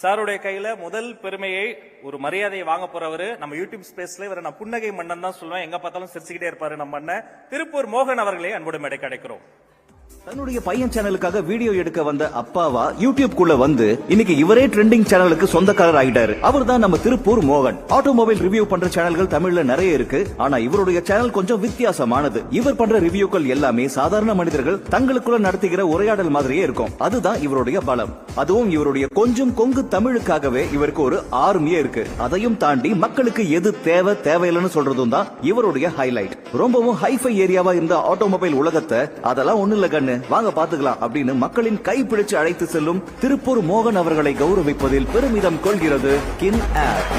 சாருடைய கையில முதல் பெருமையை ஒரு மரியாதையை வாங்க போறவரு நம்ம யூடியூப் ஸ்பேஸ்ல இவரை நான் புன்னகை மன்னன் தான் சொல்லுவேன். எங்க பார்த்தாலும் சிரிச்சுக்கிட்டே இருப்பாரு நம்ம அண்ணன் திருப்பூர் மோகன் அவர்களே அன்போடு மேடை கிடைக்கிறோம். தன்னுடைய பையன் சேனலுக்காக வீடியோ எடுக்க வந்த அப்பாவா யூடியூப் குள்ள வந்து இன்னைக்கு இவரே ட்ரெண்டிங் சேனலுக்கு சொந்தக்காரர் ஆயிட்டாரு. அவர் தான் நம்ம திருப்பூர் மோகன். ஆட்டோமொபைல் ரிவ்யூ பண்ற சேனல்கள் தமிழ்ல நிறைய இருக்கு. ஆனா இவருடைய சேனல் கொஞ்சம் வித்தியாசமானது. இவர் பண்ற ரிவ்யூக்கள் எல்லாமே சாதாரண மனிதர்கள் தங்களுக்குள்ள நடத்துகிற உரையாடல் மாதிரியே இருக்கும். அதுதான் இவருடைய பலம். அதுவும் இவருடைய கொஞ்சம் கொங்கு தமிழுக்காகவே இவருக்கு ஒரு ஆர்மியே இருக்கு. அதையும் தாண்டி மக்களுக்கு எது தேவை தேவையில்லைன்னு சொல்றதும் தான் இவருடைய ஹைலைட். ரொம்பவும் ஹைஃபை ஏரியாவா இருந்த ஆட்டோமொபைல் உலகத்தை அதெல்லாம் ஒண்ணு இல்ல கண்ணு வாங்க பாத்துக்கலாம் அப்படின்னு மக்களின் கைப்பிடிச்சு அழைத்து செல்லும் திருப்பூர் மோகன் அவர்களை கௌரவிப்பதில் பெருமிதம் கொள்கிறது கின் ஆப்.